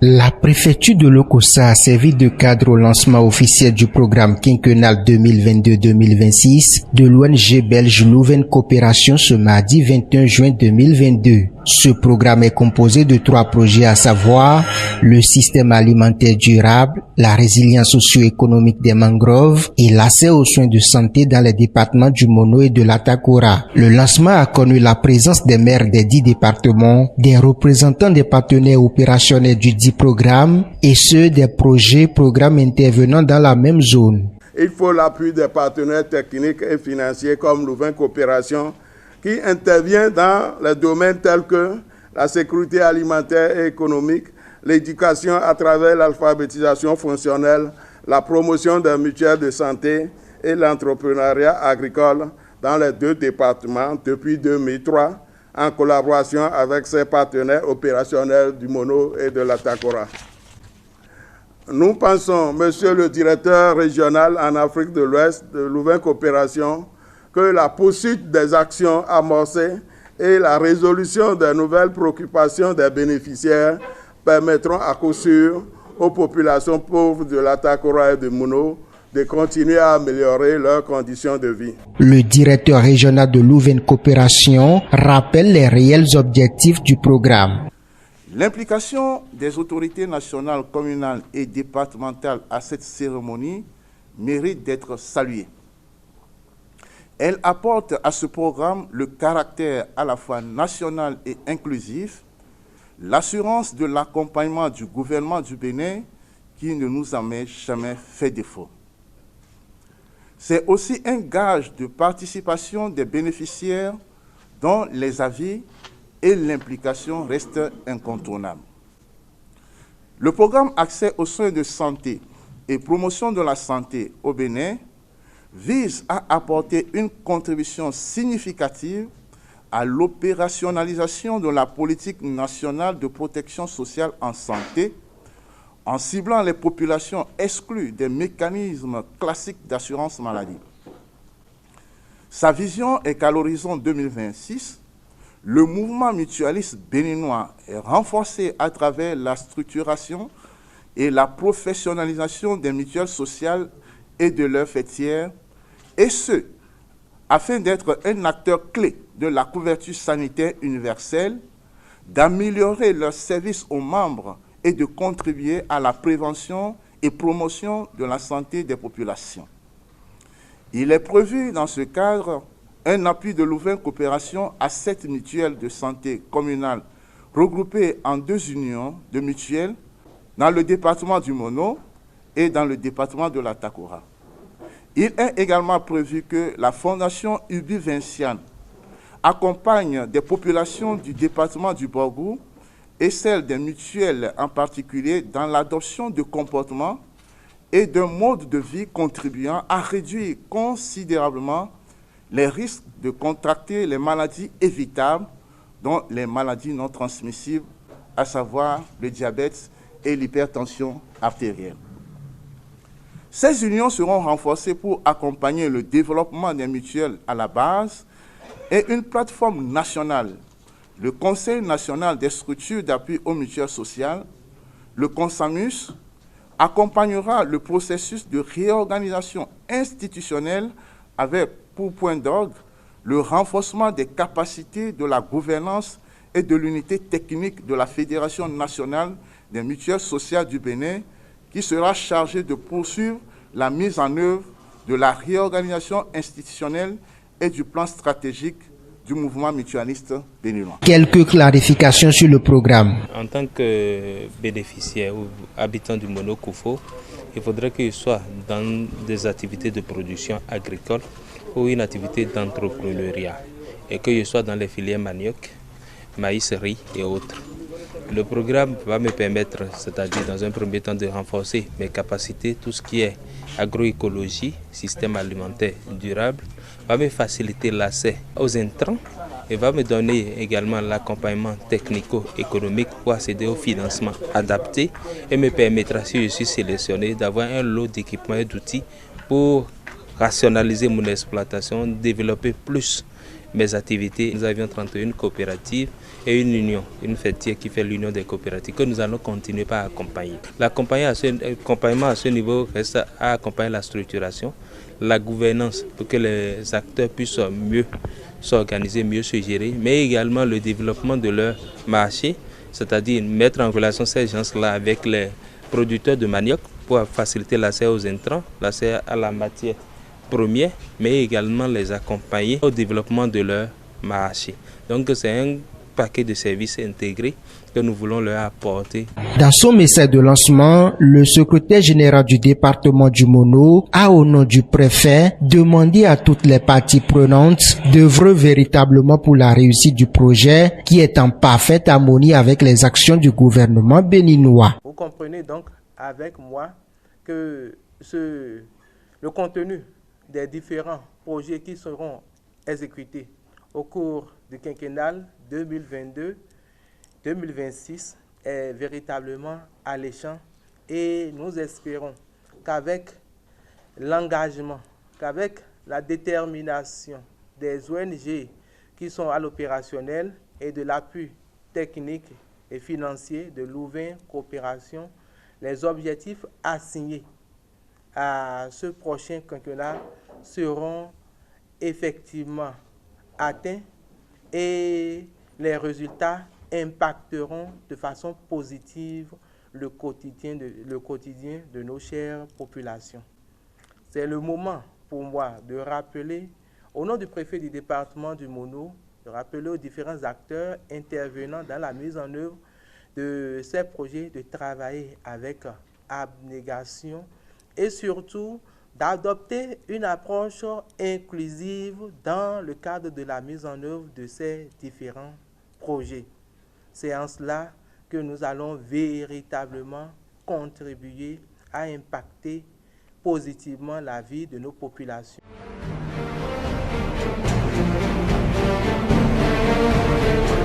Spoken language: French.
La préfecture de Lokossa a servi de cadre au lancement officiel du programme quinquennal 2022-2026 de l'ONG belge Louvain Coopération ce mardi 21 juin 2022. Ce programme est composé de 3 projets, à savoir le système alimentaire durable, la résilience socio-économique des mangroves et l'accès aux soins de santé dans les départements du Mono et de l'Atakora. Le lancement a connu la présence des maires des 10 départements, des représentants des partenaires opérationnels du dit programme et ceux des programmes intervenant dans la même zone. Il faut l'appui des partenaires techniques et financiers comme Louvain Coopération, qui intervient dans les domaines tels que la sécurité alimentaire et économique, l'éducation à travers l'alphabétisation fonctionnelle, la promotion des mutuelles de santé et l'entrepreneuriat agricole dans les 2 départements depuis 2003, en collaboration avec ses partenaires opérationnels du Mono et de l'Atakora. Nous pensons, monsieur le directeur régional en Afrique de l'Ouest de Louvain Coopération, que la poursuite des actions amorcées et la résolution des nouvelles préoccupations des bénéficiaires permettront à coup sûr aux populations pauvres de l'Atakora et de Mono de continuer à améliorer leurs conditions de vie. Le directeur régional de Louvain Coopération rappelle les réels objectifs du programme. L'implication des autorités nationales, communales et départementales à cette cérémonie mérite d'être saluée. Elle apporte à ce programme le caractère à la fois national et inclusif, l'assurance de l'accompagnement du gouvernement du Bénin qui ne nous a jamais fait défaut. C'est aussi un gage de participation des bénéficiaires dont les avis et l'implication restent incontournables. Le programme Accès aux soins de santé et promotion de la santé au Bénin vise à apporter une contribution significative à l'opérationnalisation de la politique nationale de protection sociale en santé, en ciblant les populations exclues des mécanismes classiques d'assurance maladie. Sa vision est qu'à l'horizon 2026, le mouvement mutualiste béninois est renforcé à travers la structuration et la professionnalisation des mutuelles sociales et de leurs fêtières, et ce, afin d'être un acteur clé de la couverture sanitaire universelle, d'améliorer leurs services aux membres et de contribuer à la prévention et promotion de la santé des populations. Il est prévu dans ce cadre un appui de Louvain Coopération à 7 mutuelles de santé communales regroupées en 2 unions de mutuelles dans le département du Mono et dans le département de l'Atakora. Il est également prévu que la Fondation Ubi Vinciane accompagne des populations du département du Borgou et celles des mutuelles en particulier dans l'adoption de comportements et d'un mode de vie contribuant à réduire considérablement les risques de contracter les maladies évitables, dont les maladies non transmissibles, à savoir le diabète et l'hypertension artérielle. Ces unions seront renforcées pour accompagner le développement des mutuelles à la base et une plateforme nationale, le Conseil national des structures d'appui aux mutuelles sociales, le CONSAMUS, accompagnera le processus de réorganisation institutionnelle avec pour point d'orgue le renforcement des capacités de la gouvernance et de l'unité technique de la Fédération nationale des mutuelles sociales du Bénin, qui sera chargée de poursuivre la mise en œuvre de la réorganisation institutionnelle et du plan stratégique du mouvement mutualiste béninois. Quelques clarifications sur le programme. En tant que bénéficiaire ou habitant du Mono Koufo, il faudrait qu'il soit dans des activités de production agricole ou une activité d'entrepreneuriat et qu'il soit dans les filières manioc, maïs, riz et autres. Le programme va me permettre, c'est-à-dire dans un premier temps, de renforcer mes capacités, tout ce qui est agroécologie, système alimentaire durable, va me faciliter l'accès aux intrants et va me donner également l'accompagnement technico-économique pour accéder au financement adapté et me permettra, si je suis sélectionné, d'avoir un lot d'équipements et d'outils pour rationaliser mon exploitation, développer plus mes activités. Nous avions 31 coopératives et une union, une fêtière qui fait l'union des coopératives que nous allons continuer par accompagner. L'accompagnement à ce niveau reste à accompagner la structuration, la gouvernance pour que les acteurs puissent mieux s'organiser, mieux se gérer, mais également le développement de leur marché, c'est-à-dire mettre en relation ces gens-là avec les producteurs de manioc pour faciliter l'accès aux intrants, l'accès à la matière première, mais également les accompagner au développement de leur marché. Donc c'est un paquet de services intégrés que nous voulons leur apporter. Dans son message de lancement, le secrétaire général du département du Mono a, au nom du préfet, demandé à toutes les parties prenantes d'œuvrer véritablement pour la réussite du projet qui est en parfaite harmonie avec les actions du gouvernement béninois. Vous comprenez donc avec moi que le contenu des différents projets qui seront exécutés au cours du quinquennal 2022-2026 est véritablement alléchant et nous espérons qu'avec l'engagement, qu'avec la détermination des ONG qui sont à l'opérationnel et de l'appui technique et financier de Louvain Coopération, les objectifs assignés à ce prochain quinquennat seront effectivement atteints et les résultats impacteront de façon positive le quotidien de nos chères populations. C'est le moment pour moi de rappeler, au nom du préfet du département du Mono, de rappeler aux différents acteurs intervenant dans la mise en œuvre de ces projets de travailler avec abnégation et surtout d'adopter une approche inclusive dans le cadre de la mise en œuvre de ces différents projets. C'est en cela que nous allons véritablement contribuer à impacter positivement la vie de nos populations.